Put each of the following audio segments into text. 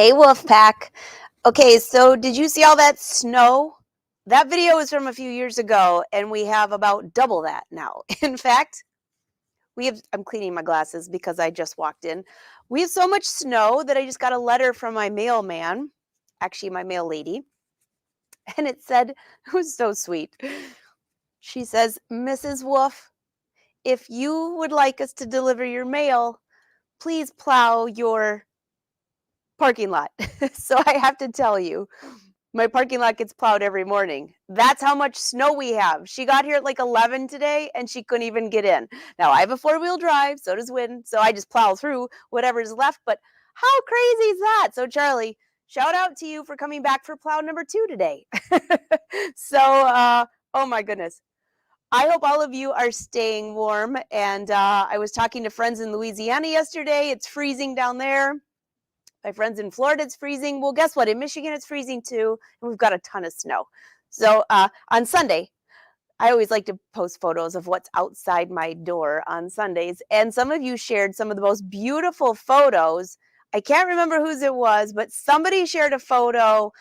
Hey, Wolfpack. Okay, so did you see all that snow? That video was from a few years ago, and we have about double that now. In fact, I'm cleaning my glasses because I just walked in. We have so much snow that I just got a letter from my mailman, actually, my mail lady, and it said, it was so sweet. She says, Mrs. Wolf, if you would like us to deliver your mail, please plow your parking lot. So I have to tell you, my parking lot gets plowed every morning. That's how much snow we have. She got here at like 11 today and she couldn't even get in. Now I have a four-wheel drive, so does Win, so I just plow through whatever's left, but how crazy is that? So Charlie, shout out to you for coming back for plow number 2 today. Oh my goodness. I hope all of you are staying warm, and I was talking to friends in Louisiana yesterday. It's freezing down there. My friends in Florida, it's freezing. Well, guess what? In Michigan, it's freezing too, and we've got a ton of snow. So on Sunday, I always like to post photos of what's outside my door on Sundays, and some of you shared some of the most beautiful photos. I can't remember whose it was, but somebody shared a photo.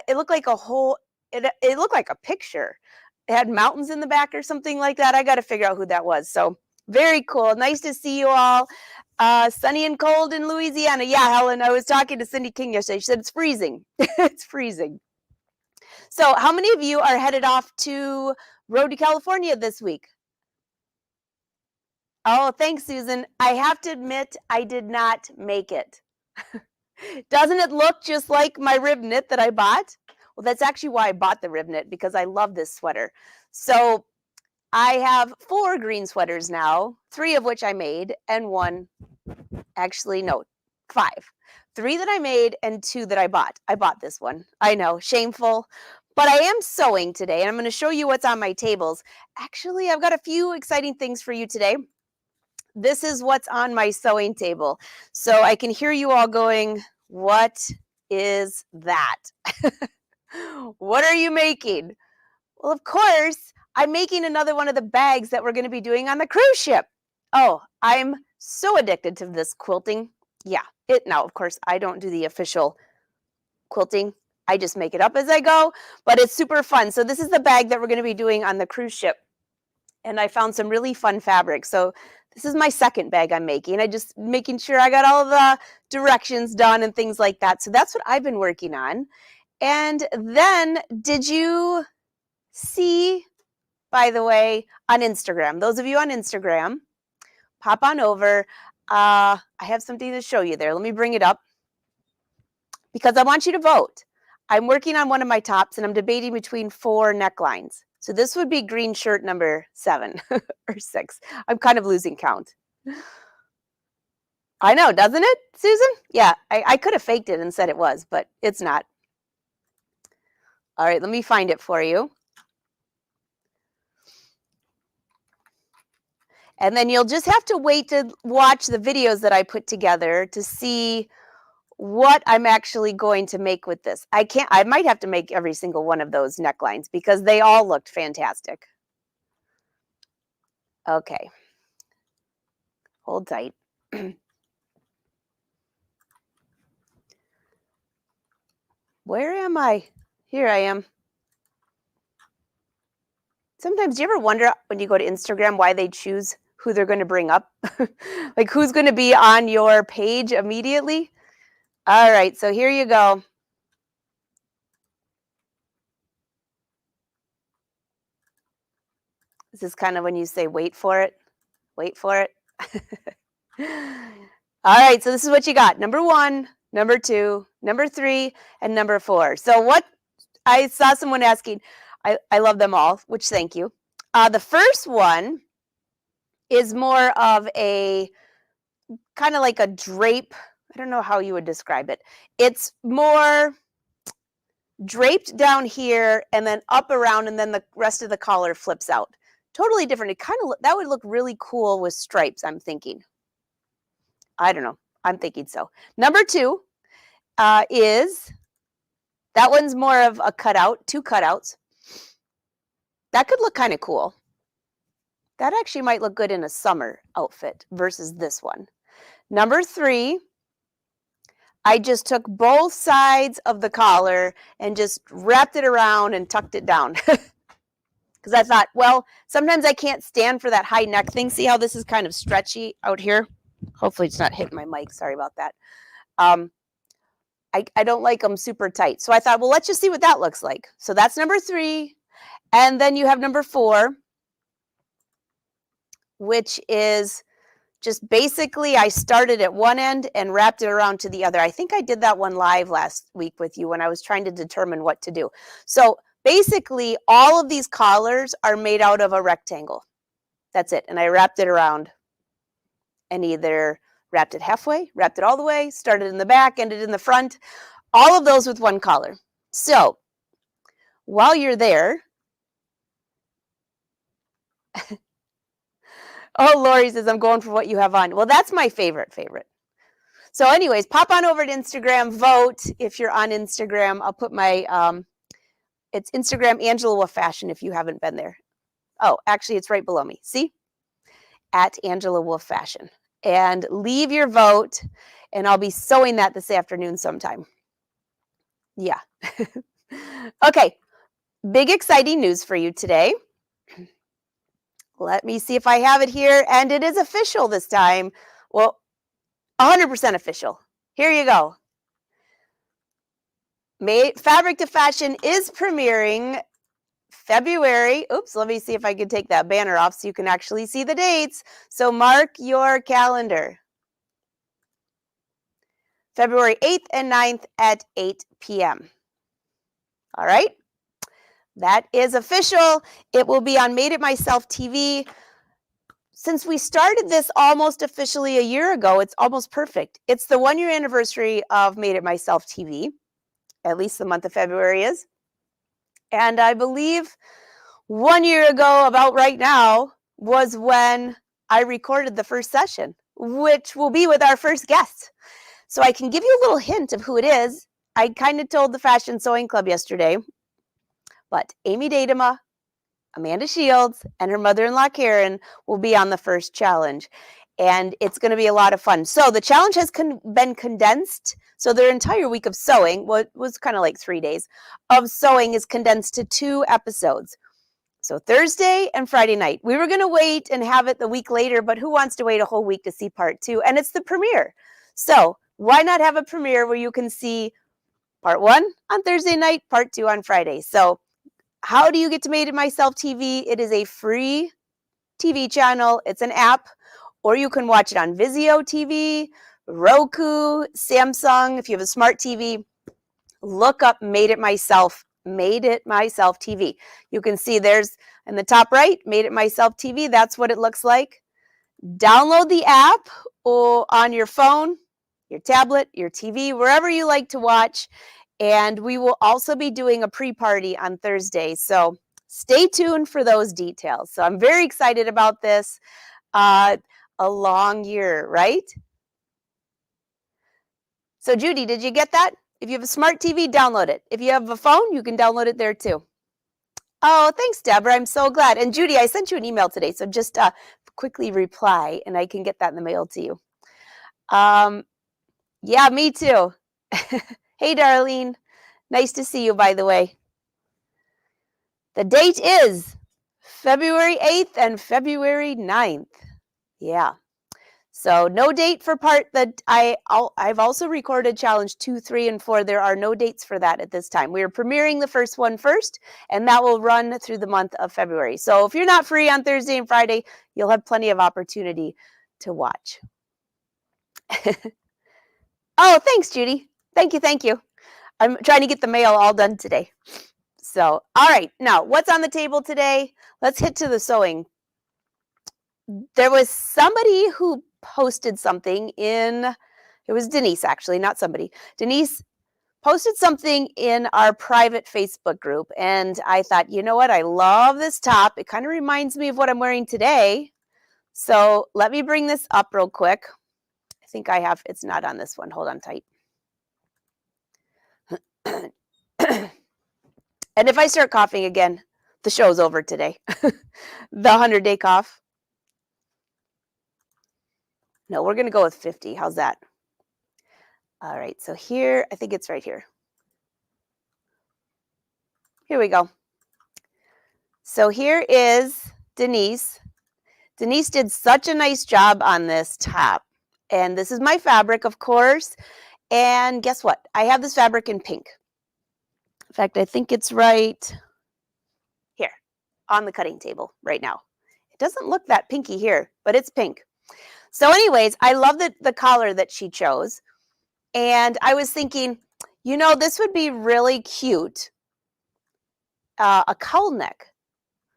It looked like a whole. It looked like a picture. It had mountains in the back or something like that. I got to figure out who that was. So very cool. Nice to see you all. Sunny and cold in Louisiana. Yeah, Helen, I was talking to Cindy King yesterday. She said it's freezing. It's freezing. So how many of you are headed off to Road to California this week? Oh, thanks, Susan. I have to admit, I did not make it. Doesn't it look just like my rib knit that I bought? Well, that's actually why I bought the rib knit, because I love this sweater. So I have 4 green sweaters now, 3 of which I made, and 1, actually, no, 5. 3 that I made and 2 that I bought. I bought this one. I know, shameful. But I am sewing today, and I'm going to show you what's on my tables. Actually, I've got a few exciting things for you today. This is what's on my sewing table. So I can hear you all going, what is that? What are you making? Well, of course, I'm making another one of the bags that we're going to be doing on the cruise ship. Oh, I'm so addicted to this quilting. Yeah, now, of course, I don't do the official quilting. I just make it up as I go, but it's super fun. So this is the bag that we're going to be doing on the cruise ship. And I found some really fun fabric. So this is my second bag I'm making. I just making sure I got all the directions done and things like that. So that's what I've been working on. And then did you see, by the way, on Instagram, those of you on Instagram, pop on over. I have something to show you there. Let me bring it up because I want you to vote. I'm working on one of my tops and I'm debating between 4 necklines. So this would be green shirt number 7 or 6. I'm kind of losing count. I know, doesn't it, Susan? Yeah, I could have faked it and said it was, but it's not. All right, let me find it for you. And then you'll just have to wait to watch the videos that I put together to see what I'm actually going to make with this. I might have to make every single one of those necklines because they all looked fantastic. Okay. Hold tight. Where am I? Here I am. Sometimes, do you ever wonder when you go to Instagram why they choose who they're going to bring up? Like who's going to be on your page immediately? All right, so here you go. This is kind of when you say, wait for it, wait for it. All right, so this is what you got. Number 1, number 2, number 3, and number 4. So what I saw someone asking, I love them all, which thank you. The first one is more of a kind of like a drape. I don't know how you would describe it. It's more draped down here and then up around, and then the rest of the collar flips out. Totally different. It kind of, that would look really cool with stripes, I'm thinking. I don't know. I'm thinking so. Number 2 is, that one's more of a cutout, 2 cutouts. That could look kind of cool. That actually might look good in a summer outfit versus this one. Number 3, I just took both sides of the collar and just wrapped it around and tucked it down. Because I thought, well, sometimes I can't stand for that high neck thing. See how this is kind of stretchy out here? Hopefully it's not hitting my mic. Sorry about that. I don't like them super tight. So I thought, well, let's just see what that looks like. So that's number 3. And then you have number 4, which is just basically I started at one end and wrapped it around to the other. I think I did that one live last week with you when I was trying to determine what to do. So basically all of these collars are made out of a rectangle. That's it. And I wrapped it around and either wrapped it halfway, wrapped it all the way, started in the back, ended in the front, all of those with one collar. So while you're there, oh, Lori says, I'm going for what you have on. Well, that's my favorite. So anyways, pop on over to Instagram, vote if you're on Instagram. I'll put my, it's Instagram, Angela Wolf Fashion, if you haven't been there. Oh, actually, it's right below me. See? At Angela Wolf Fashion. And leave your vote, and I'll be sewing that this afternoon sometime. Yeah. Okay. Big exciting news for you today. Let me see if I have it here, and it is official this time. Well, 100% official. Here you go. Fabric to Fashion is premiering February. Oops, let me see if I can take that banner off so you can actually see the dates. So mark your calendar. February 8th and 9th at 8 p.m. All right. That is official. It will be on Made It Myself TV. Since we started this almost officially a year ago, it's almost perfect. It's the 1-year anniversary of Made It Myself TV. At least the month of February is. And I believe 1 year ago, about right now, was when I recorded the first session, which will be with our first guest. So I can give you a little hint of who it is. I kind of told the Fashion Sewing Club yesterday, but Amy Datema, Amanda Shields, and her mother-in-law Karen will be on the first challenge. And it's going to be a lot of fun. So the challenge has been condensed. So their entire week of sewing, what was kind of like 3 days of sewing, is condensed to 2 episodes. So Thursday and Friday night. We were going to wait and have it the week later, but who wants to wait a whole week to see part 2? And it's the premiere. So why not have a premiere where you can see part 1 on Thursday night, part 2 on Friday? So how do you get to Made It Myself TV? It is a free TV channel. It's an app. Or you can watch it on Vizio TV, Roku, Samsung. If you have a smart TV, look up Made It Myself TV. You can see there's in the top right, Made It Myself TV. That's what it looks like. Download the app or on your phone, your tablet, your TV, wherever you like to watch. And we will also be doing a pre-party on Thursday. So stay tuned for those details. So I'm very excited about this. A long year, right? So Judy, did you get that? If you have a smart TV, download it. If you have a phone, you can download it there too. Oh, thanks, Deborah. I'm so glad. And Judy, I sent you an email today, so just quickly reply, and I can get that in the mail to you. Yeah, me too. Hey, Darlene. Nice to see you, by the way. The date is February 8th and February 9th. Yeah. So no date for part that I've also recorded challenge 2, 3, and 4. There are no dates for that at this time. We are premiering the first one first, and that will run through the month of February. So if you're not free on Thursday and Friday, you'll have plenty of opportunity to watch. Oh, thanks, Judy. Thank you. I'm trying to get the mail all done today. So, all right. Now, what's on the table today? Let's hit to the sewing. There was somebody who posted something it was Denise, actually, not somebody. Denise posted something in our private Facebook group, and I thought, you know what? I love this top. It kind of reminds me of what I'm wearing today. So let me bring this up real quick. I think I have, it's not on this one. Hold on tight. And if I start coughing again, the show's over today. The 100-day cough. No, we're going to go with 50. How's that? All right, so here, I think it's right here. Here we go. So here is Denise. Denise did such a nice job on this top. And this is my fabric, of course. And guess what? I have this fabric in pink. In fact, I think it's right here on the cutting table right now. It doesn't look that pinky here, but it's pink. So anyways, I love the collar that she chose. And I was thinking, you know, this would be really cute, a cowl neck.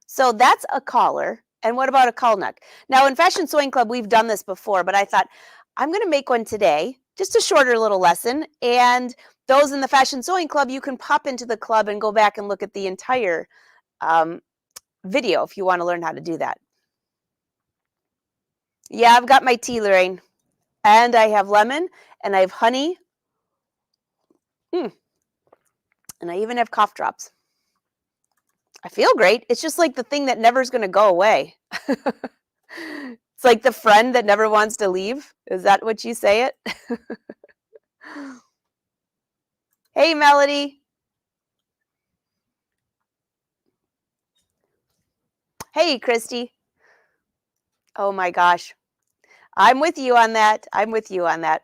So that's a collar. And what about a cowl neck? Now in Fashion Sewing Club, we've done this before, but I thought I'm going to make one today, just a shorter little lesson. And those in the Fashion Sewing Club, you can pop into the club and go back and look at the entire video if you want to learn how to do that. Yeah, I've got my tea, Lorraine. And I have lemon, and I have honey. And I even have cough drops. I feel great. It's just like the thing that never is going to go away. It's like the friend that never wants to leave. Is that what you say it? Hey, Melody. Hey, Christy. Oh my gosh. I'm with you on that. I'm with you on that.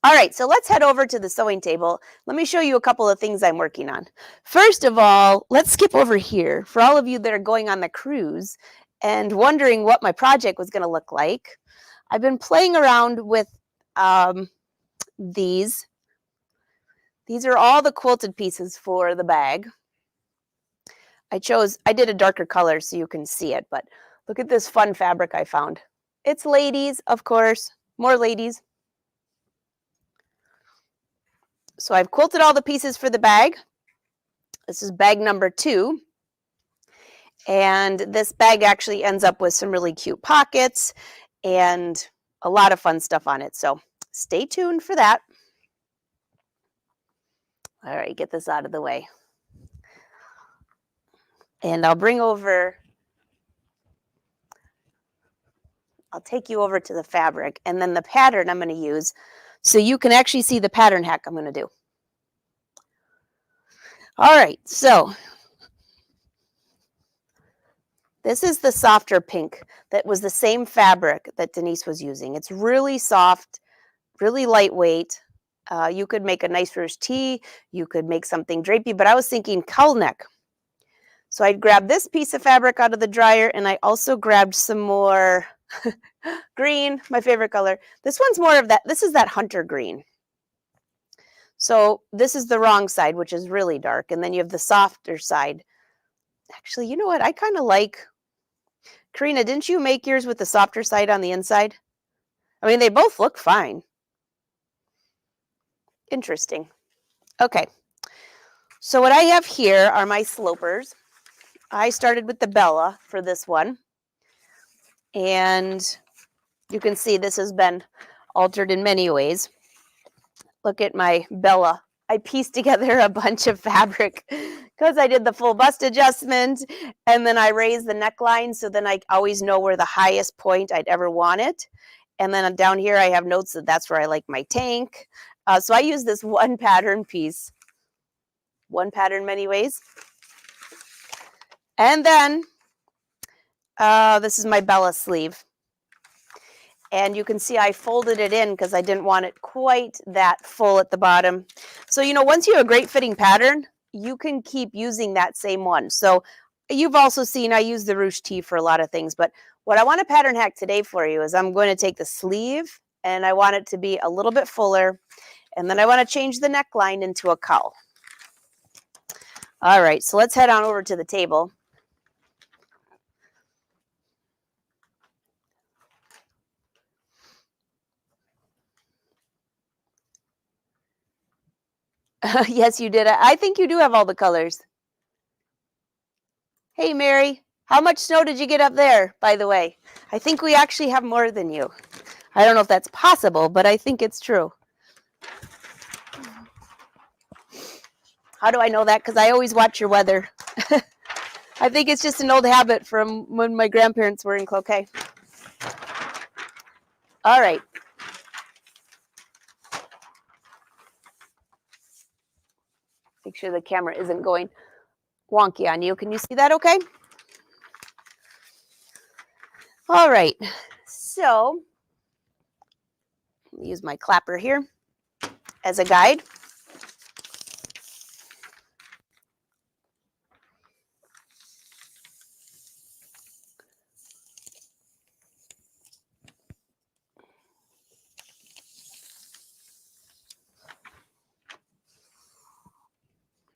All right, so let's head over to the sewing table. Let me show you a couple of things I'm working on. First of all, let's skip over here. For all of you that are going on the cruise and wondering what my project was going to look like, I've been playing around with these. These are all the quilted pieces for the bag. I did a darker color so you can see it, but look at this fun fabric I found. It's ladies, of course, more ladies. So I've quilted all the pieces for the bag. This is bag number 2. And this bag actually ends up with some really cute pockets and a lot of fun stuff on it. So stay tuned for that. All right, get this out of the way. And I'll take you over to the fabric and then the pattern I'm going to use so you can actually see the pattern hack I'm going to do. All right, so this is the softer pink that was the same fabric that Denise was using. It's really soft, really lightweight. You could make a nice ruche tee. You could make something drapey, but I was thinking cowl neck. So I grabbed this piece of fabric out of the dryer, and I also grabbed some more green, my favorite color. This one's more of that. This is that hunter green. So this is the wrong side, which is really dark. And then you have the softer side. Actually, you know what? I kind of like, Karina, didn't you make yours with the softer side on the inside? I mean, they both look fine. Interesting. Okay. So what I have here are my slopers. I started with the Bella for this one. And you can see this has been altered in many ways. Look at my Bella. I pieced together a bunch of fabric because I did the full bust adjustment, and then I raised the neckline so then I always know where the highest point I'd ever want it. And then down here I have notes that that's where I like my tank. So I use this one pattern piece. One pattern many ways. And then this is my Bella sleeve. And you can see I folded it in because I didn't want it quite that full at the bottom. So, you know, once you have a great fitting pattern, you can keep using that same one. So you've also seen I use the ruche tee for a lot of things. But what I want to pattern hack today for you is I'm going to take the sleeve and I want it to be a little bit fuller. And then I want to change the neckline into a cowl. All right, so let's head on over to the table. Yes, you did. I think you do have all the colors. Hey, Mary, how much snow did you get up there, by the way? I think we actually have more than you. I don't know if that's possible, but I think it's true. How do I know that? Because I always watch your weather. I think it's just an old habit from when my grandparents were in Cloquet. All right. Make sure the camera isn't going wonky on you. Can you see that okay? All right, so use my clapper here as a guide.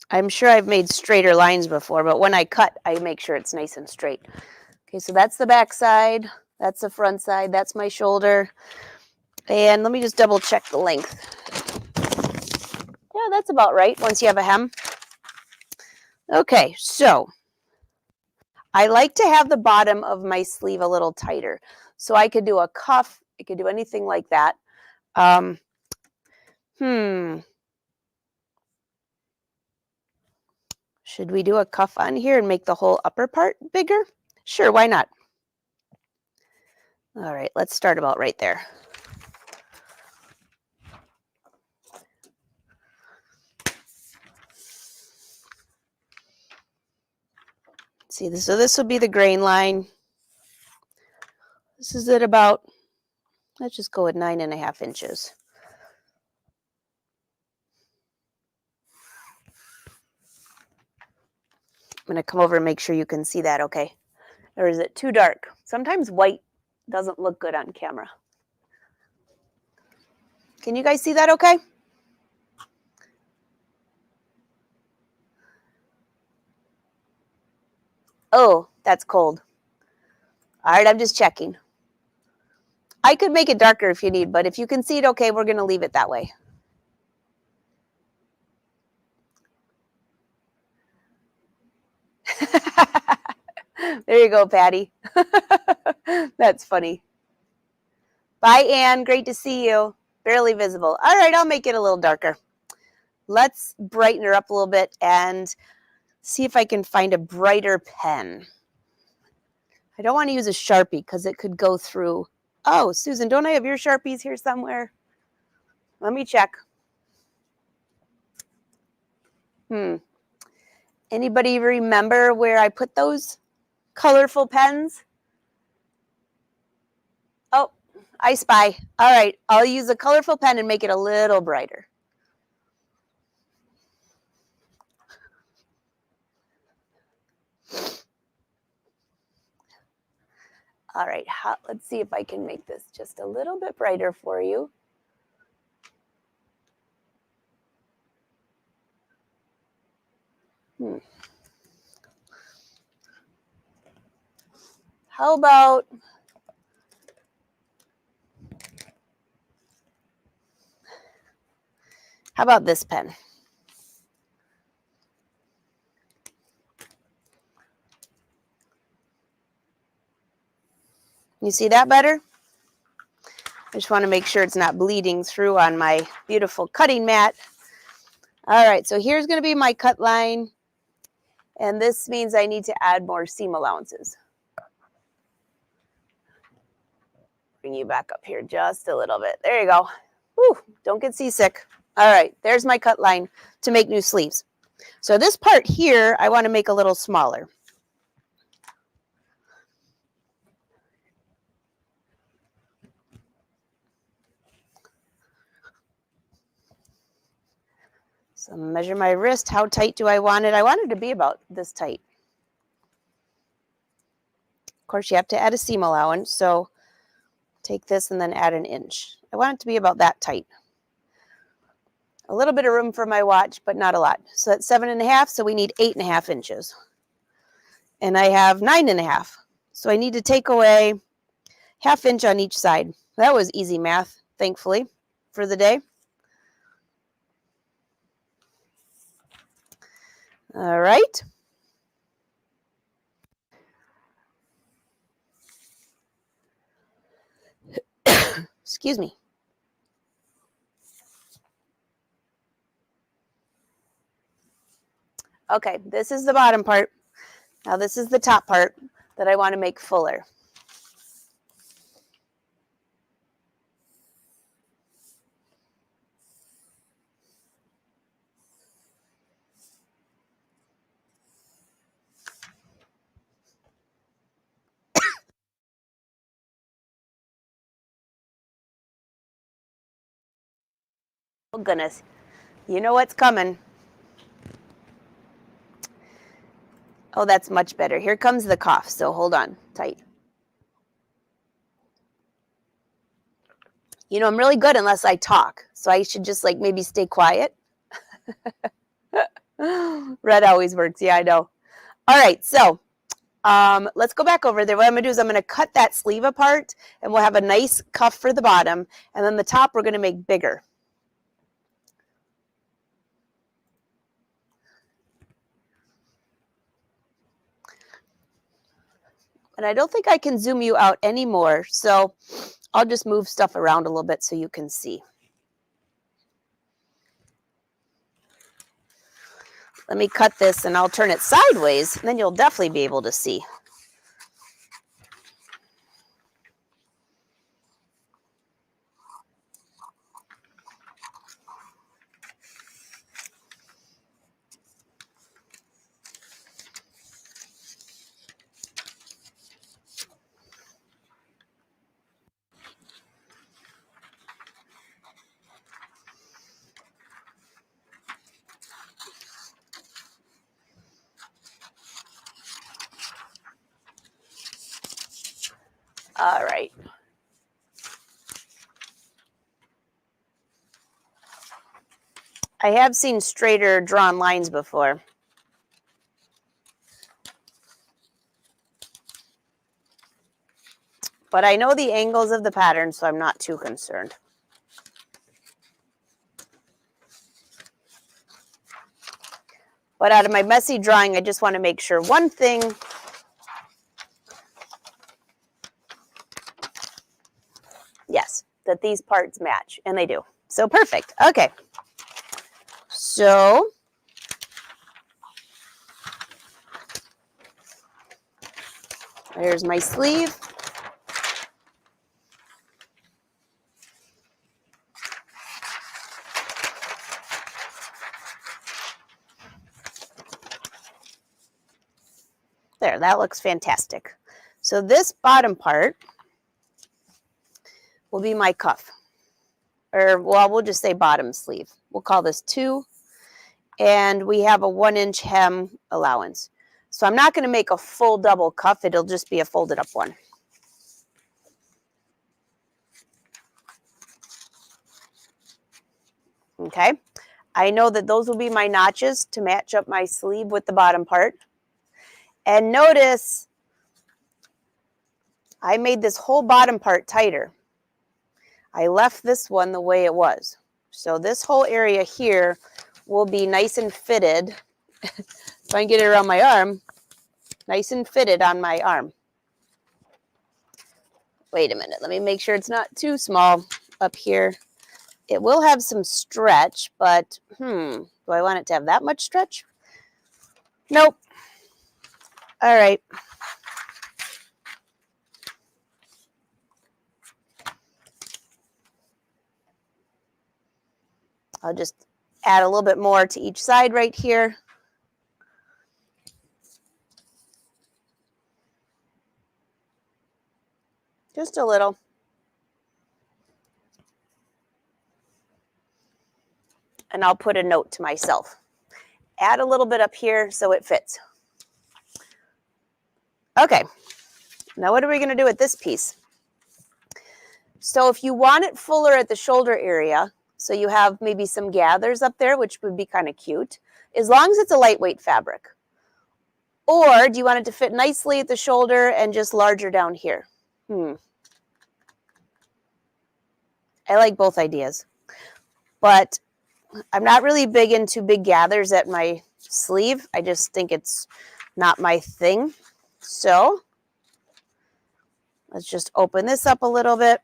I'm sure I've made straighter lines before, but when I cut, I make sure it's nice and straight. Okay, so that's the back side, that's the front side, that's my shoulder. And let me just double check the length. Yeah, that's about right once you have a hem. Okay, so I like to have the bottom of my sleeve a little tighter. So I could do a cuff, I could do anything like that. Should we do a cuff on here and make the whole upper part bigger? Sure, why not? All right, let's start about right there. See, so this will be the grain line. This is at about, let's just go with 9.5 inches. I'm going to come over and make sure you can see that okay. Or is it too dark? Sometimes white doesn't look good on camera. Can you guys see that okay? Oh, that's cold. All right, I'm just checking. I could make it darker if you need, but if you can see it okay, we're going to leave it that way. There you go, Patty. That's funny. Bye, Anne. Great to see you. Barely visible. All right, I'll make it a little darker. Let's brighten her up a little bit and see if I can find a brighter pen. I don't want to use a Sharpie because it could go through. Oh, Susan, don't I have your Sharpies here somewhere? Let me check. Anybody remember where I put those colorful pens? Oh, I spy. All right, I'll use a colorful pen and make it a little brighter. All right, let's see if I can make this just a little bit brighter for you. How about this pen? You see that better? I just want to make sure it's not bleeding through on my beautiful cutting mat. All right, so here's going to be my cut line. And this means I need to add more seam allowances. Bring you back up here just a little bit. There you go. Whew, don't get seasick. All right, there's my cut line to make new sleeves. So this part here, I want to make a little smaller. So measure my wrist. How tight do I want it? I want it to be about this tight. Of course, you have to add a seam allowance. So take this and then add an inch. I want it to be about that tight. A little bit of room for my watch, but not a lot. So that's 7.5. So we need 8.5 inches. And I have 9.5. So I need to take away 1/2 inch on each side. That was easy math, thankfully, for the day. All right. Excuse me. Okay, this is the bottom part. Now this is the top part that I want to make fuller. Oh, goodness. You know what's coming. Oh, that's much better. Here comes the cough, so hold on tight. You know, I'm really good unless I talk, so I should just like maybe stay quiet. Red always works. Yeah, I know. All right, so let's go back over there. What I'm going to do is I'm going to cut that sleeve apart, and we'll have a nice cuff for the bottom, and then the top we're going to make bigger. And I don't think I can zoom you out anymore, so I'll just move stuff around a little bit so you can see. Let me cut this, and I'll turn it sideways, and then you'll definitely be able to see. All right. I have seen straighter drawn lines before. But I know the angles of the pattern, so I'm not too concerned. But out of my messy drawing, I just want to make sure one thing. Yes, that these parts match, and they do. So perfect. Okay. So there's my sleeve. There, that looks fantastic. So this bottom part will be my cuff. Or, well, we'll just say bottom sleeve. We'll call this 2. And we have a 1-inch hem allowance. So I'm not going to make a full double cuff. It'll just be a folded up one. Okay. I know that those will be my notches to match up my sleeve with the bottom part. And notice I made this whole bottom part tighter. I left this one the way it was. So this whole area here will be nice and fitted. If I can get it around my arm, nice and fitted on my arm. Wait a minute, let me make sure it's not too small up here. It will have some stretch, but do I want it to have that much stretch? Nope. All right. I'll just add a little bit more to each side right here. Just a little. And I'll put a note to myself. Add a little bit up here so it fits. Okay, now what are we going to do with this piece? So if you want it fuller at the shoulder area, so you have maybe some gathers up there, which would be kind of cute, as long as it's a lightweight fabric. Or do you want it to fit nicely at the shoulder and just larger down here? I like both ideas. But I'm not really big into big gathers at my sleeve. I just think it's not my thing. So let's just open this up a little bit.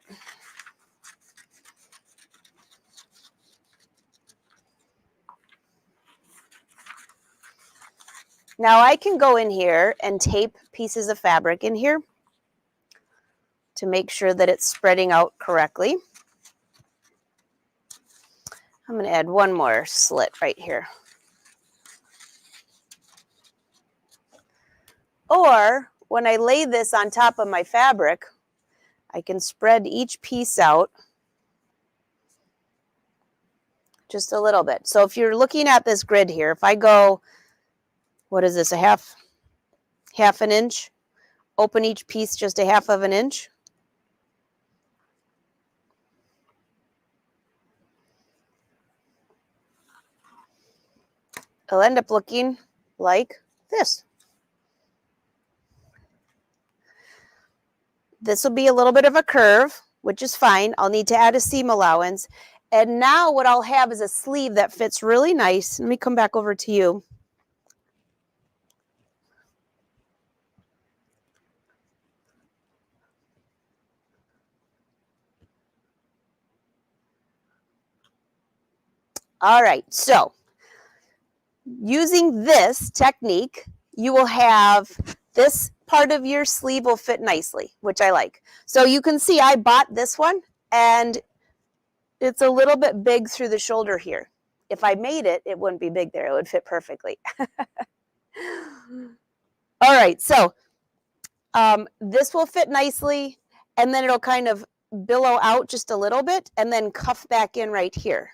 Now I can go in here and tape pieces of fabric in here to make sure that it's spreading out correctly. I'm going to add one more slit right here. Or when I lay this on top of my fabric, I can spread each piece out just a little bit. So if you're looking at this grid here, if I go, what is this, a half an inch, open each piece just a half of an inch. It'll end up looking like this. This will be a little bit of a curve, which is fine. I'll need to add a seam allowance. And now what I'll have is a sleeve that fits really nice. Let me come back over to you. All right, so using this technique, you will have this part of your sleeve will fit nicely, which I like. So you can see I bought this one, and it's a little bit big through the shoulder here. If I made it, it wouldn't be big there. It would fit perfectly. All right, so this will fit nicely, and then it'll kind of billow out just a little bit and then cuff back in right here.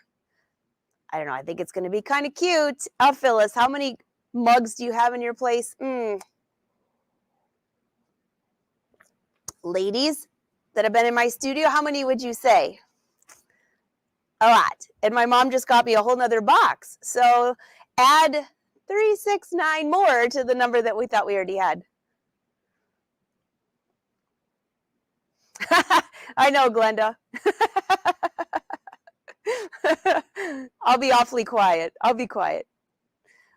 I don't know. I think it's going to be kind of cute. Phyllis, how many mugs do you have in your place? Ladies that have been in my studio, how many would you say? A lot. And my mom just got me a whole nother box. So add 369 more to the number that we thought we already had. I know, Glenda. I'll be awfully quiet. I'll be quiet.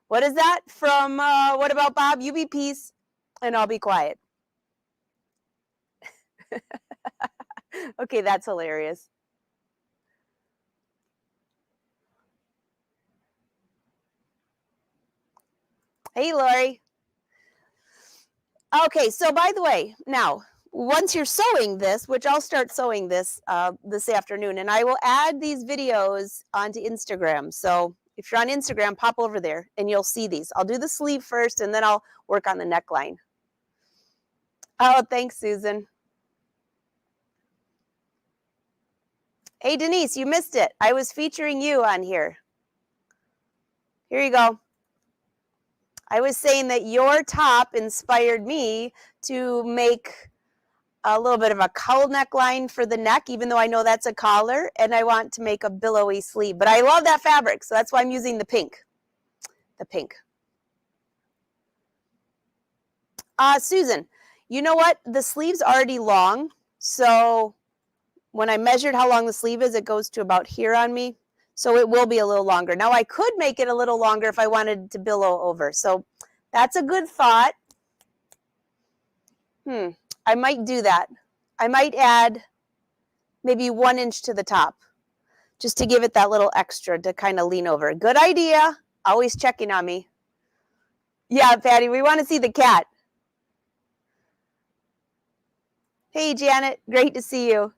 What is that from, what about Bob? You be peace, and I'll be quiet. Okay, that's hilarious. Hey, Lori. Okay, so by the way, now, once you're sewing this, which I'll start sewing this this afternoon, and I will add these videos onto Instagram. So if you're on Instagram, pop over there and you'll see these. I'll do the sleeve first, and then I'll work on the neckline. Oh, thanks, Susan. Hey, Denise, you missed it. I was featuring you on here. Here you go. I was saying that your top inspired me to make a little bit of a cowl neckline for the neck, even though I know that's a collar, and I want to make a billowy sleeve. But I love that fabric, so that's why I'm using the pink. The pink. Susan, you know what? The sleeve's already long, so when I measured how long the sleeve is, it goes to about here on me. So it will be a little longer. Now I could make it a little longer if I wanted to billow over. So that's a good thought. I might do that. I might add maybe 1 inch to the top just to give it that little extra to kind of lean over. Good idea. Always checking on me. Yeah, Patty, we want to see the cat. Hey, Janet, great to see you.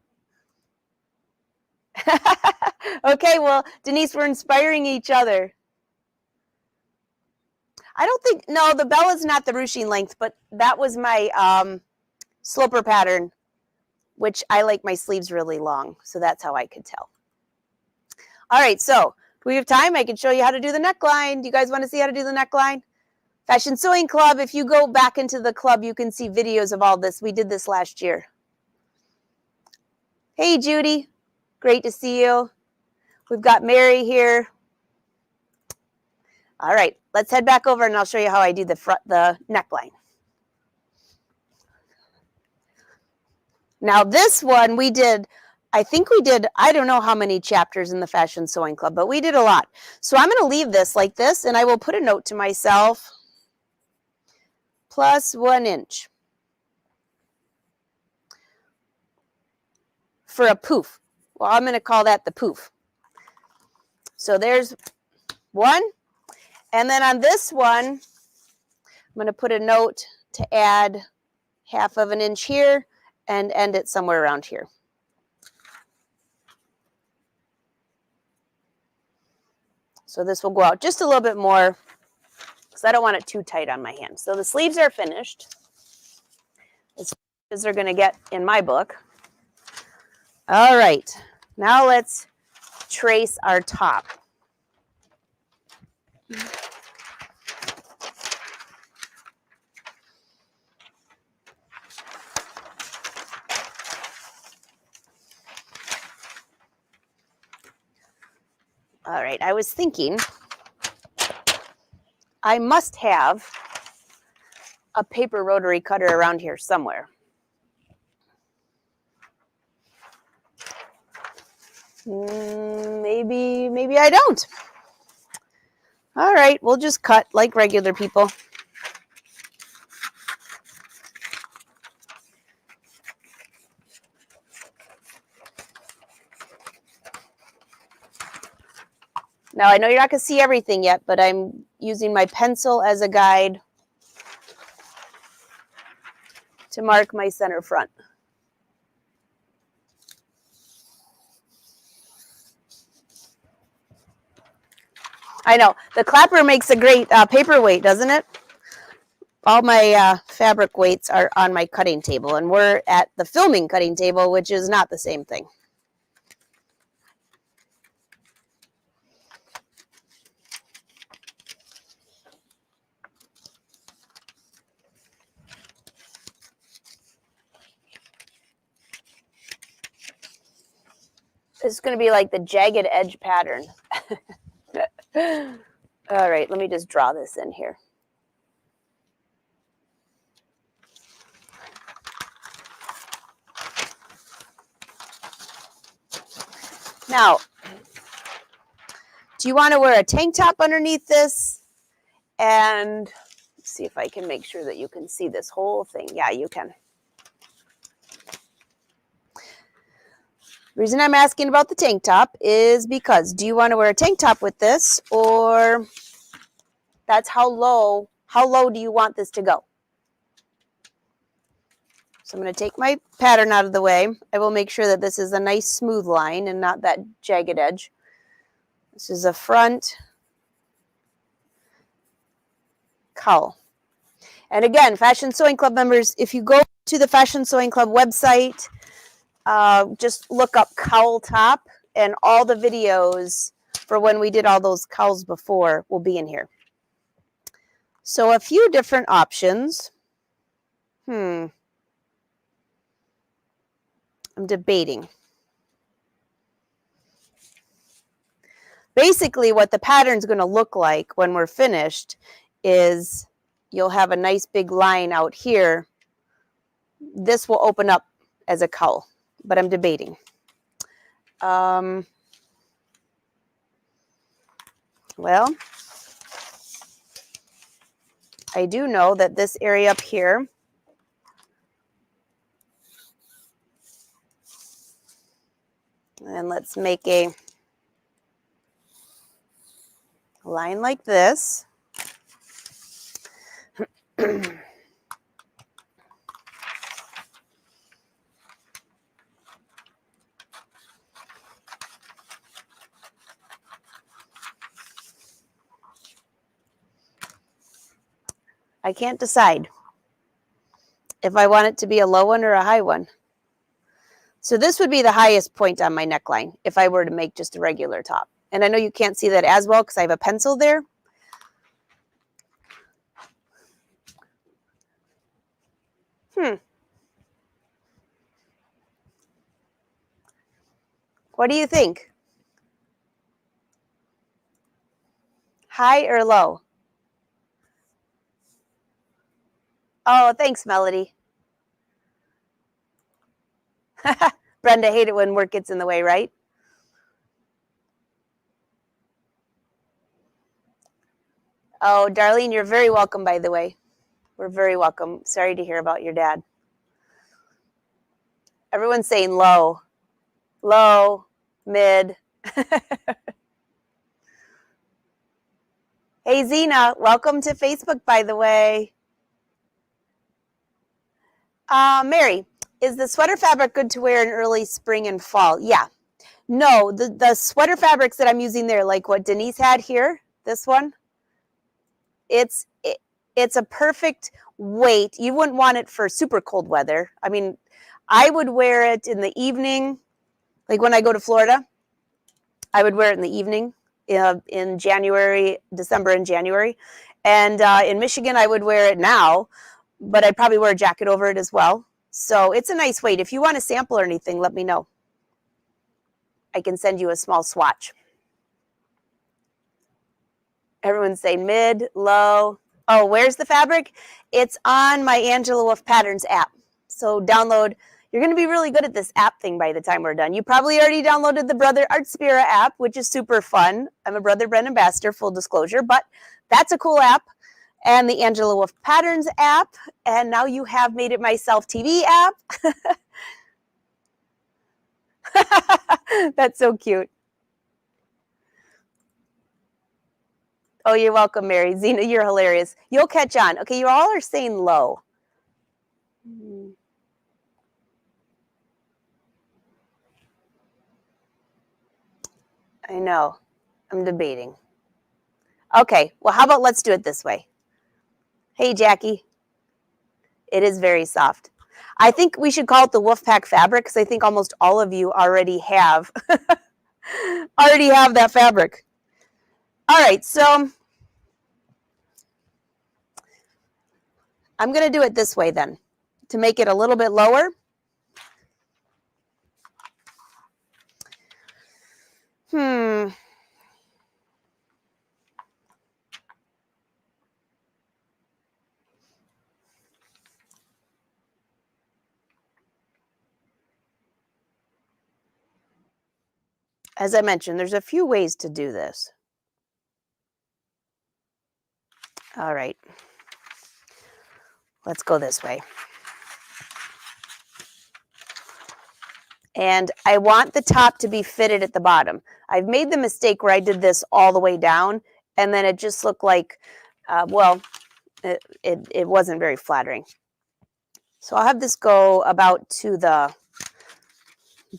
Okay, well, Denise, we're inspiring each other. I don't think, no, the bell is not the ruching length, but that was my sloper pattern, which I like my sleeves really long, so that's how I could tell. All right, so do we have time? I can show you how to do the neckline. Do you guys want to see how to do the neckline? Fashion Sewing Club, if you go back into the club, you can see videos of all this. We did this last year. Hey, Judy. Great to see you. We've got Mary here. All right, let's head back over and I'll show you how I do the neckline. Now this one we did, I think we did, I don't know how many chapters in the Fashion Sewing Club, but we did a lot. So I'm going to leave this like this, and I will put a note to myself, plus 1 inch for a poof. Well, I'm going to call that the poof. So there's 1. And then on this one, I'm going to put a note to add 1/2 inch here and end it somewhere around here. So this will go out just a little bit more because I don't want it too tight on my hand. So the sleeves are finished, as they're going to get in my book. All right, now let's trace our top. All right, I was thinking I must have a paper rotary cutter around here somewhere. Maybe I don't. All right, we'll just cut like regular people. Now, I know you're not going to see everything yet, but I'm using my pencil as a guide to mark my center front. I know, the clapper makes a great paperweight, doesn't it? All my fabric weights are on my cutting table, and we're at the filming cutting table, which is not the same thing. It's going to be like the jagged edge pattern. All right, let me just draw this in here. Now, do you want to wear a tank top underneath this? And let's see if I can make sure that you can see this whole thing. Yeah, you can. The reason I'm asking about the tank top is because do you want to wear a tank top with this, or that's how low do you want this to go? So I'm going to take my pattern out of the way. I will make sure that this is a nice smooth line and not that jagged edge. This is a front cowl. And again, Fashion Sewing Club members, if you go to the Fashion Sewing Club website, just look up cowl top, and all the videos for when we did all those cowls before will be in here. So a few different options. I'm debating. Basically, what the pattern's going to look like when we're finished is you'll have a nice big line out here. This will open up as a cowl, but I'm debating. Well, I do know that this area up here and let's make a line like this. I can't decide if I want it to be a low one or a high one. So this would be the highest point on my neckline if I were to make just a regular top. And I know you can't see that as well because I have a pencil there. What do you think? High or low? Oh, thanks, Melody. Brenda, hate it when work gets in the way, right? Oh, Darlene, you're very welcome, by the way. We're very welcome. Sorry to hear about your dad. Everyone's saying low, low, mid. Hey, Zena, welcome to Facebook, by the way. Mary, is the sweater fabric good to wear in early spring and fall? Yeah. No, the sweater fabrics that I'm using there, like what Denise had here, this one, it's a perfect weight. You wouldn't want it for super cold weather. I mean, I would wear it in the evening, like when I go to Florida, I would wear it in the evening in January, December and January. And in Michigan, I would wear it now, but I'd probably wear a jacket over it as well. So it's a nice weight. If you want a sample or anything, let me know. I can send you a small swatch. Everyone's saying mid, low. Oh, where's the fabric? It's on my Angela Wolf Patterns app. So download. You're going to be really good at this app thing by the time we're done. You probably already downloaded the Brother Artspira app, which is super fun. I'm a Brother brand ambassador, full disclosure, but that's a cool app. And the Angela Wolf Patterns app. And now you have Made It Myself TV app. That's so cute. Oh, you're welcome, Mary. Zena, you're hilarious. You'll catch on. Okay, you all are saying low. I know. I'm debating. Okay, well, how about let's do it this way? Hey, Jackie. It is very soft. I think we should call it the Wolfpack fabric because I think almost all of you already have that fabric. All right, so I'm going to do it this way then to make it a little bit lower. As I mentioned, there's a few ways to do this. All right. Let's go this way. And I want the top to be fitted at the bottom. I've made the mistake where I did this all the way down, and then it just looked like, it wasn't very flattering. So I'll have this go about to the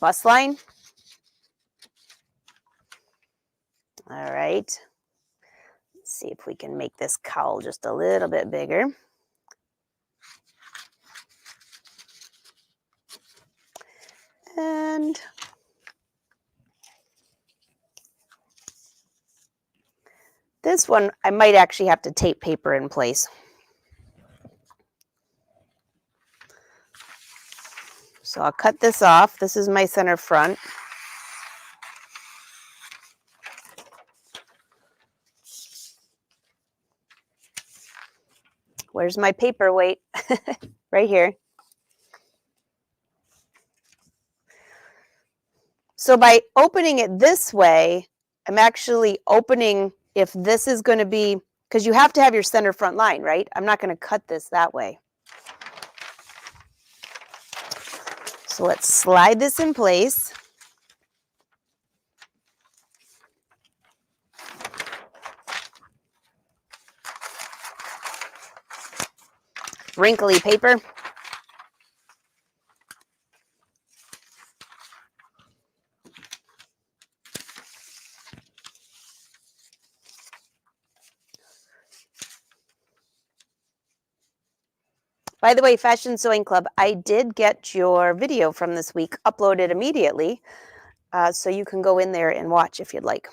bust line. All right. Let's see if we can make this cowl just a little bit bigger. And this one, I might actually have to tape paper in place. So I'll cut this off. This is my center front. Where's my paperweight? Right here. So by opening it this way, I'm actually opening, if this is going to be, because you have to have your center front line, right? I'm not going to cut this that way. So let's slide this in place. Wrinkly paper. By the way, Fashion Sewing Club, I did get your video from this week uploaded immediately, so you can go in there and watch if you'd like.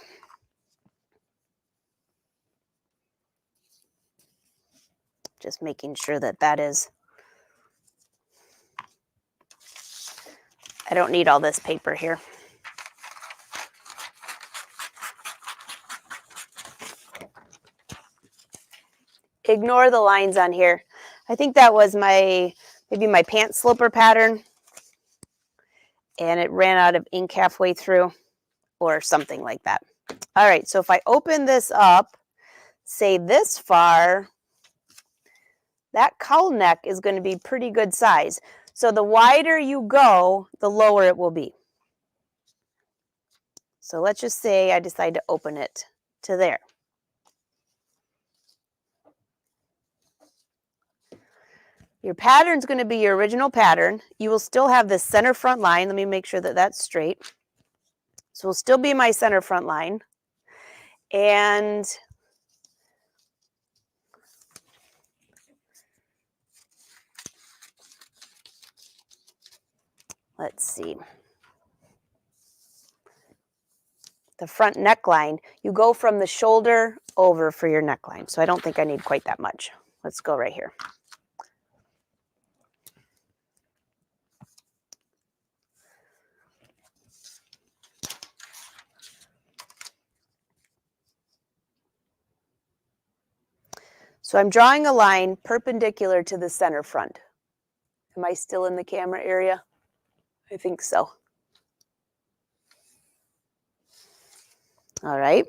Just making sure that that is. I don't need all this paper here. Ignore the lines on here. I think that was maybe my pant slipper pattern, and it ran out of ink halfway through or something like that. All right, so if I open this up, say this far, that cowl neck is going to be pretty good size. So the wider you go, the lower it will be. So let's just say I decide to open it to there. Your pattern's going to be your original pattern. You will still have the center front line. Let me make sure that that's straight. So it'll still be my center front line. And let's see. The front neckline, you go from the shoulder over for your neckline. So I don't think I need quite that much. Let's go right here. So I'm drawing a line perpendicular to the center front. Am I still in the camera area? I think so. All right.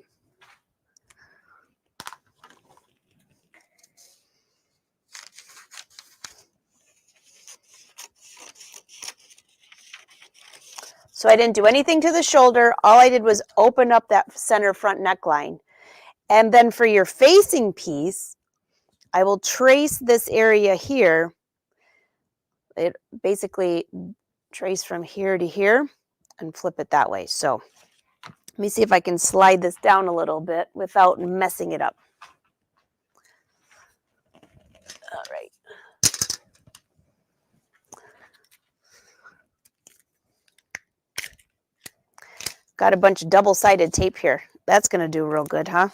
So I didn't do anything to the shoulder. All I did was open up that center front neckline. And then for your facing piece, I will trace this area here. It basically trace from here to here and flip it that way. So let me see if I can slide this down a little bit without messing it up. All right. Got a bunch of double-sided tape here. That's going to do real good, huh?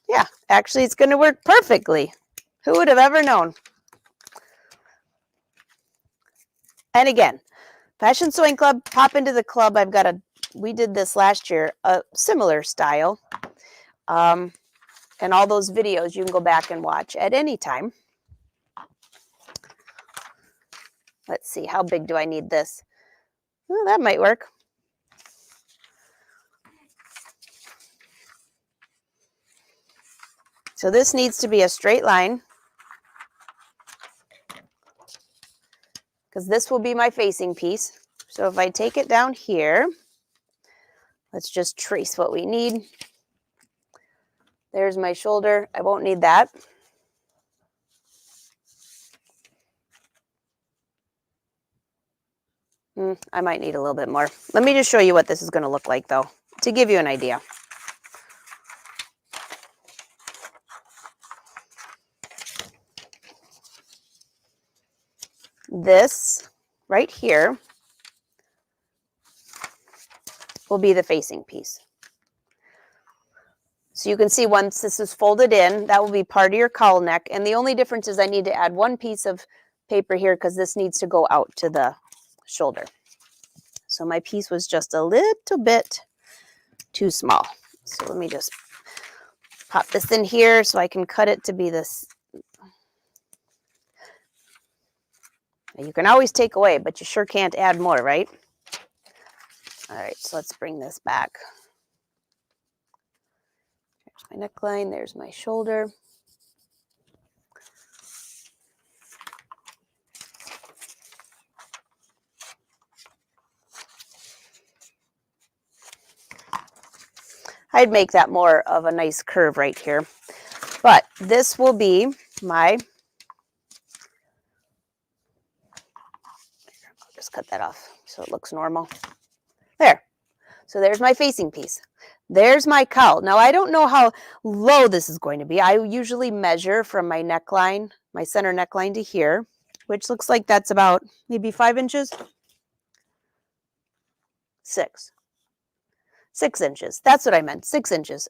Yeah, actually it's going to work perfectly. Who would have ever known? And again, Fashion Sewing Club, pop into the club. We did this last year, a similar style. And all those videos you can go back and watch at any time. Let's see, how big do I need this? Well, that might work. So this needs to be a straight line, because this will be my facing piece. So if I take it down here, let's just trace what we need. There's my shoulder. I won't need that. I might need a little bit more. Let me just show you what this is going to look like, though, to give you an idea. This right here will be the facing piece. So you can see once this is folded in, that will be part of your cowl neck. And the only difference is I need to add one piece of paper here because this needs to go out to the shoulder. So my piece was just a little bit too small. So let me just pop this in here so I can cut it to be this. You can always take away, but you sure can't add more, right? All right, so let's bring this back. There's my neckline, there's my shoulder. I'd make that more of a nice curve right here. But this will be my, I'll just cut that off so it looks normal. There. So there's my facing piece. There's my cowl. Now I don't know how low this is going to be. I usually measure from my neckline, my center neckline to here, which looks like that's about maybe 5 inches. 6 inches. That's what I meant, 6 inches.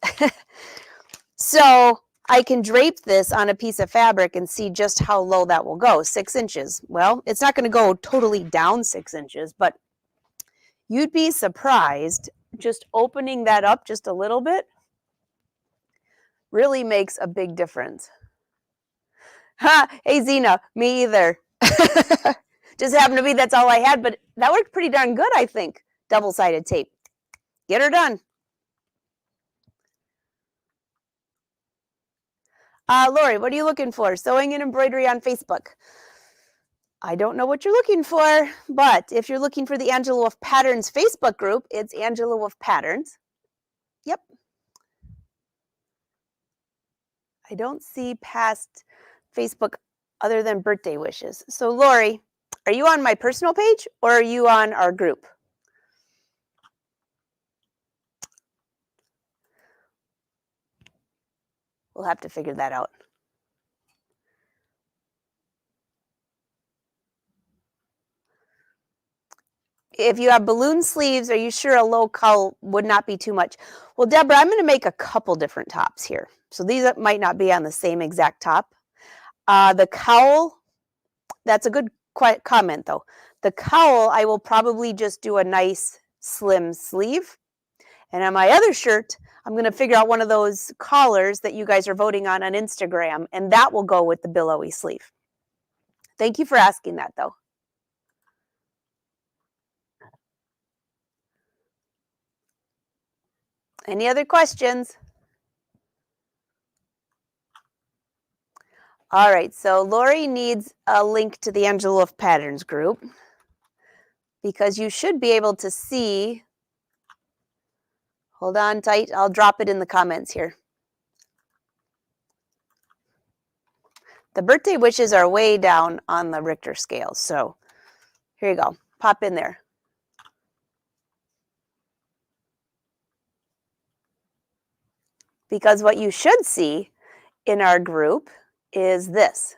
So I can drape this on a piece of fabric and see just how low that will go, 6 inches. Well, it's not going to go totally down 6 inches, but you'd be surprised just opening that up just a little bit really makes a big difference. Ha! Hey, Zena, me either. Just happened to be that's all I had, but that worked pretty darn good, I think. Double-sided tape. Get her done. Lori, what are you looking for? Sewing and embroidery on Facebook. I don't know what you're looking for, but if you're looking for the Angela Wolf Patterns Facebook group, it's Angela Wolf Patterns. Yep. I don't see past Facebook other than birthday wishes. So Lori, are you on my personal page or are you on our group? We'll have to figure that out. If you have balloon sleeves, are you sure a low cowl would not be too much? Well, Deborah, I'm going to make a couple different tops here. So these might not be on the same exact top. The cowl, that's a good comment though. The cowl, I will probably just do a nice slim sleeve. And on my other shirt, I'm going to figure out one of those collars that you guys are voting on Instagram, and that will go with the billowy sleeve. Thank you for asking that, though. Any other questions? All right, so Lori needs a link to the Angela of Patterns group because you should be able to see. Hold on tight. I'll drop it in the comments here. The birthday wishes are way down on the Richter scale. So here you go. Pop in there. Because what you should see in our group is this.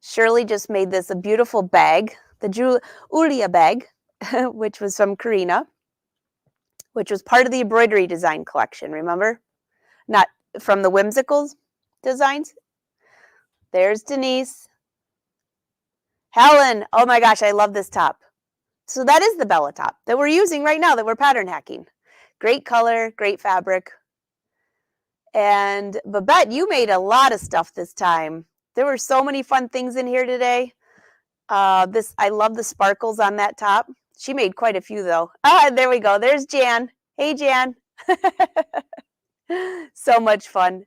Shirley just made this a beautiful bag, the Julia bag, which was from Karina, which was part of the embroidery design collection, remember? Not from the whimsical designs. There's Denise. Helen, oh my gosh, I love this top. So that is the Bella top that we're using right now that we're pattern hacking. Great color, great fabric. And Babette, you made a lot of stuff this time. There were so many fun things in here today. I love the sparkles on that top. She made quite a few though. Ah, there we go. There's Jan. Hey, Jan. So much fun.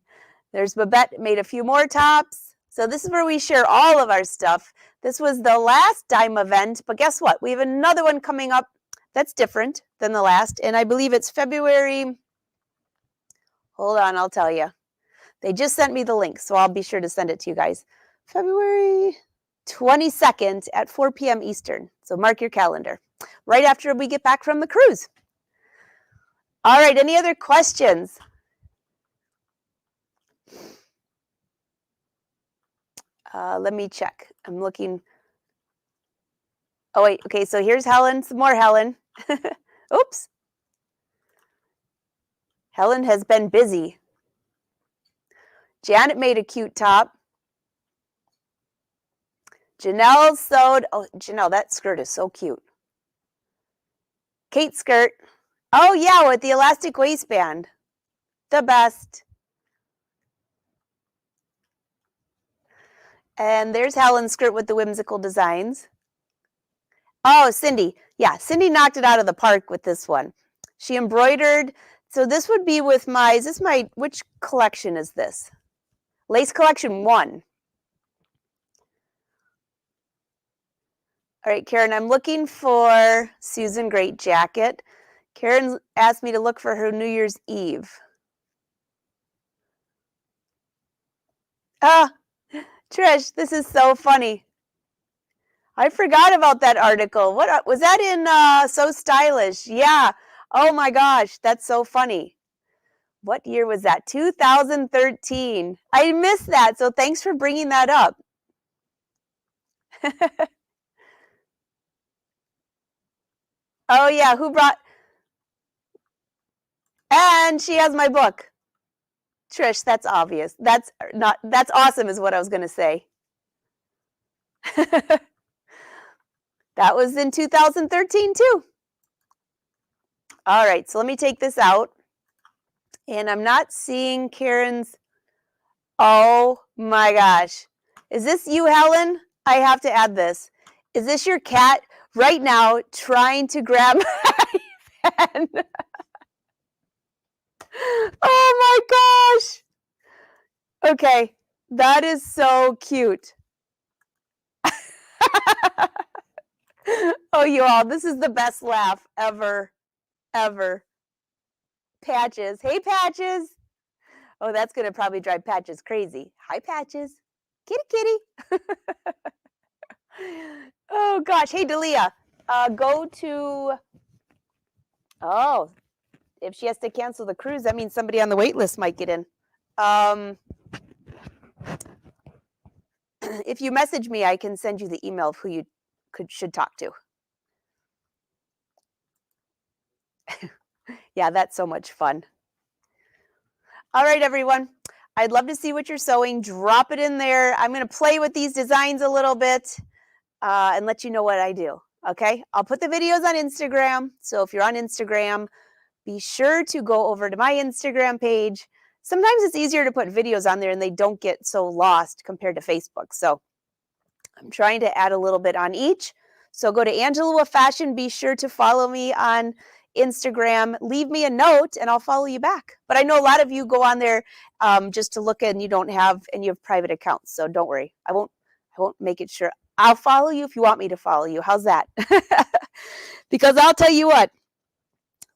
There's Babette, made a few more tops. So this is where we share all of our stuff. This was the last dime event, but guess what? We have another one coming up that's different than the last, and I believe it's February. Hold on, I'll tell you. They just sent me the link, so I'll be sure to send it to you guys. February 22nd at 4 p.m. Eastern. So mark your calendar. Right after we get back from the cruise. All right, any other questions? Let me check. I'm looking. Oh, wait. Okay, so here's Helen. Some more Helen. Oops. Helen has been busy. Janet made a cute top. Janelle sewed. Oh, Janelle, that skirt is so cute. Kate's skirt. Oh, yeah, with the elastic waistband. The best. And there's Helen's skirt with the whimsical designs. Oh, Cindy. Yeah, Cindy knocked it out of the park with this one. She embroidered. So this would be with which collection is this? Lace collection 1. All right, Karen, I'm looking for Susan Great jacket. Karen asked me to look for her New Year's Eve. Ah, Trish, this is so funny. I forgot about that article. What was that in So Stylish? Yeah. Oh my gosh, that's so funny. What year was that? 2013. I missed that, so thanks for bringing that up. Oh yeah, who brought? And she has my book. Trish, that's obvious. That's awesome is what I was going to say. That was in 2013 too. All right, so let me take this out. And I'm not seeing Karen's. Oh my gosh. Is this you, Helen? I have to add this. Is this your cat right now trying to grab my pen? Oh my gosh. Okay, that is so cute. Oh, you all, this is the best laugh ever. Patches. Hey, Patches. Oh, that's going to probably drive Patches crazy. Hi, Patches. Kitty. Oh, gosh. Hey, Delia, go to... Oh, if she has to cancel the cruise, that means somebody on the wait list might get in. If you message me, I can send you the email of who you should talk to. Yeah, that's so much fun. All right, everyone. I'd love to see what you're sewing. Drop it in there. I'm going to play with these designs a little bit and let you know what I do. Okay, I'll put the videos on Instagram. So if you're on Instagram, be sure to go over to my Instagram page. Sometimes it's easier to put videos on there and they don't get so lost compared to Facebook. So I'm trying to add a little bit on each. So go to Angela with Fashion. Be sure to follow me on Instagram. Leave me a note and I'll follow you back. But I know a lot of you go on there just to look and you don't have, and you have private accounts. So don't worry. I won't make it sure. I'll follow you if you want me to follow you. How's that? Because I'll tell you what,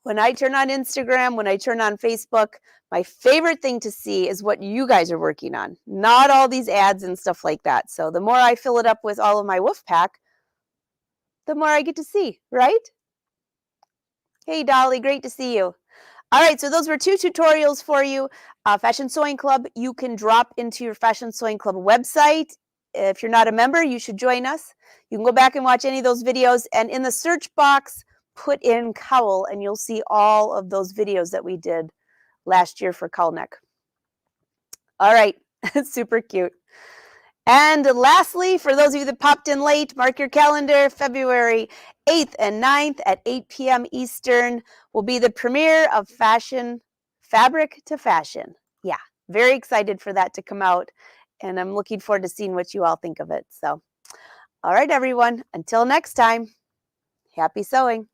when I turn on Instagram, when I turn on Facebook, my favorite thing to see is what you guys are working on, not all these ads and stuff like that. So the more I fill it up with all of my wolf pack, the more I get to see, right? Hey, Dolly, great to see you. All right, so those were 2 tutorials for you. Fashion Sewing Club, you can drop into your Fashion Sewing Club website. If you're not a member, you should join us. You can go back and watch any of those videos, and in the search box, put in cowl, and you'll see all of those videos that we did last year for cowl neck. All right, super cute. And lastly, for those of you that popped in late, mark your calendar, February 8th and 9th at 8 p.m. Eastern will be the premiere of Fashion, Fabric to Fashion. Yeah, very excited for that to come out, and I'm looking forward to seeing what you all think of it. So, all right, everyone, until next time, happy sewing.